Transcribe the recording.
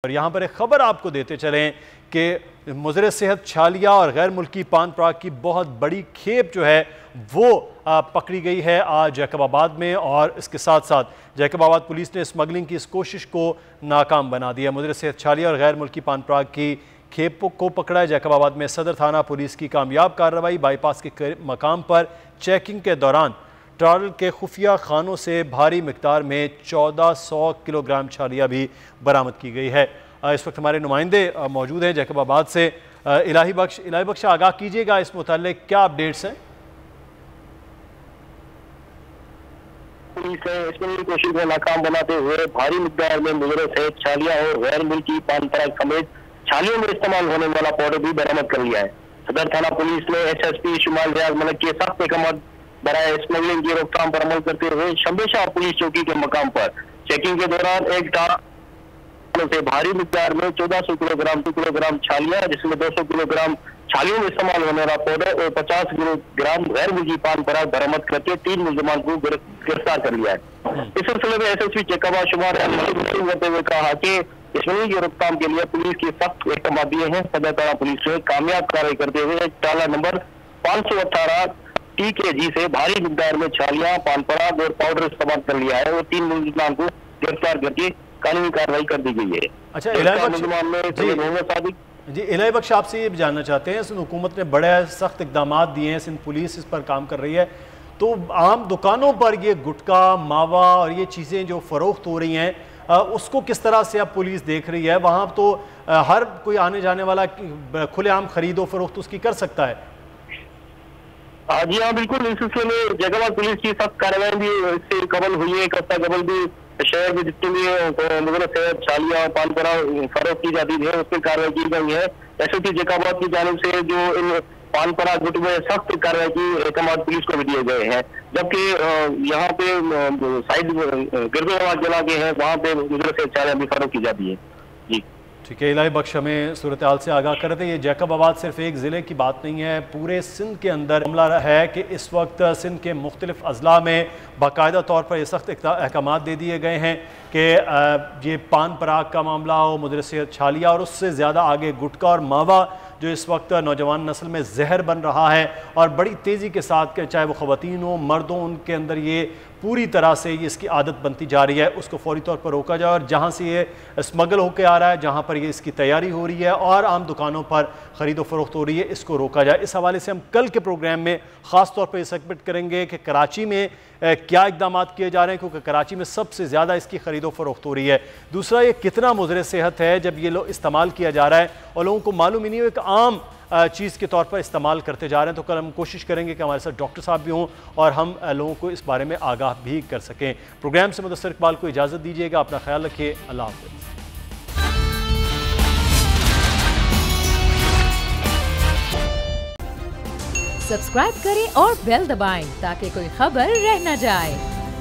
और यहाँ पर एक खबर आपको देते चलें कि मुज़र सेहत छालिया और गैर मुल्की पान पराग की बहुत बड़ी खेप जो है वो पकड़ी गई है आज जैकबाबाद में। और इसके साथ साथ जैकबाबाद पुलिस ने स्मगलिंग की इस कोशिश को नाकाम बना दिया। मुज़र सेहत छालिया और गैर मुल्की पान पराग की खेप को पकड़ा है। जैकबाबाद में सदर थाना पुलिस की कामयाब कार्रवाई। बाईपास के मकाम पर चेकिंग के दौरान ट्रायल के खुफिया खानों से भारी मिकदार में 1400 किलोग्राम छालिया भी बरामद की गई है। इस वक्त हमारे नुमाइंदे मौजूद हैं जैकबाबाद से। इलाही बख्श आगाह कीजिएगा, इस मुताल्लिक क्या अपडेट्स हैं? पुलिस ने इसमें कोशिश को नाकाम बनाते हुए भारी मिकदार में मुज़र सेहत छालिया और गैर मुल्की पान पराग समेत छालियों में इस्तेमाल होने वाला पाउडर भी बरामद कर लिया है। सदर थाना पुलिस ने SSP शुमाल रियाज मलिक के सख्त अहकाम बराए स्मगलिंग की रोकथाम पर अमल करते हुए शंबेशाह पुलिस चौकी के मकाम पर चेकिंग के दौरान एक से भारी मिकदार में 1400 किलोग्राम छालिया, जिसमें 200 किलोग्राम छालियों में इस्तेमाल होने वाला पाउडर और 50 किलोग्राम गैर मुल्की पान पराग बरामद करके 3 मुलजमान को गिरफ्तार कर लिया है। इस सिलसिले में SSP जैकबाबाद शुमाल करते हुए कहा कि स्मगलिंग की रोकथाम के लिए पुलिस के सख्त अहकाम दिए हैं। सदर थाना पुलिस ने कामयाब कार्रवाई करते हुए टाला नंबर 518 TKG से भारी मिकदार में छालियां, पान पराग और पाउडर इस्तेमाल कर लिया है और 3 मुलजमान को गिरफ्तार करके कानूनी कार्रवाई कर दी गई है। अच्छा, इलाही बख्श आपसे ये भी जानना चाहते हैं, सिंध हुकूमत ने बड़े सख्त इकदाम दिए हैं, सिंध पुलिस इस पर काम कर रही है, तो आम दुकानों पर ये गुटखा, मावा और ये चीज़ें जो फ़रोख्त हो रही हैं उसको किस तरह से अब पुलिस देख रही है? वहाँ तो हर कोई आने जाने वाला खुलेआम खरीदो फरोख्त उसकी कर सकता है। जी हाँ, बिल्कुल। इस सिलसिले में जैकबाबाद पुलिस की सख्त कार्रवाई भी इससे कबल हुई है। एक हफ्ता कबल भी शहर में जितनी भी मुग़र सेहत छालिया पान पराग फरोख्त की जाती है उस पर कार्रवाई की गई है। SSP जैकबाबाद की जानिब से जो इन पान पराग गुट में सख्त कार्रवाई की अहकाम पुलिस को भी दिए गए हैं, जबकि यहाँ पे साइड गिरदे जला के हैं, वहाँ पे मुग़र सेहत छालिया भी फरोख्त की जाती है। जी ठीक है, इलाही बख्श हमें सूरत हाल से आगाह कर रहे थे। ये जैकबाबाद सिर्फ एक ज़िले की बात नहीं है, पूरे सिंध के अंदर मामला है कि इस वक्त सिंध के मुख्तलिफ अजला में बाकायदा तौर पर ये सख्त अहकाम दे दिए गए हैं कि ये पान पराग का मामला हो, मुज़र सेहत छालिया और उससे ज़्यादा आगे गुटखा और मावा जो इस वक्त नौजवान नस्ल में जहर बन रहा है और बड़ी तेज़ी के साथ के चाहे वो ख़वातीन हो मर्द हो, उनके अंदर ये पूरी तरह से ये इसकी आदत बनती जा रही है, उसको फौरी तौर पर रोका जाए। और जहाँ से ये स्मगल होकर आ रहा है, जहाँ पर ये इसकी तैयारी हो रही है और आम दुकानों पर ख़रीदो फरोख्त हो रही है, इसको रोका जाए। इस हवाले से हम कल के प्रोग्राम में ख़ास तौर पर सेगमेंट करेंगे कि कराची में क्या इक़दाम किए जा रहे हैं, क्योंकि कराची में सबसे ज़्यादा इसकी ख़रीदो फरोख्त हो रही है। दूसरा, ये कितना मुज़र सेहत है जब ये लोग इस्तेमाल किया जा रहा है और लोगों को मालूम ही नहीं हो, एक आम चीज़ के तौर पर इस्तेमाल करते जा रहे हैं। तो कल हम कोशिश करेंगे कि हमारे साथ डॉक्टर साहब भी हों और हम लोगों को इस बारे में आगाह भी कर सकें। प्रोग्राम से मुदस्सर इकबाल को इजाज़त दीजिएगा, अपना ख्याल रखिए, अल्लाह हाफ़िज़। सब्सक्राइब करें और बेल दबाएं ताकि कोई खबर रह न जाए।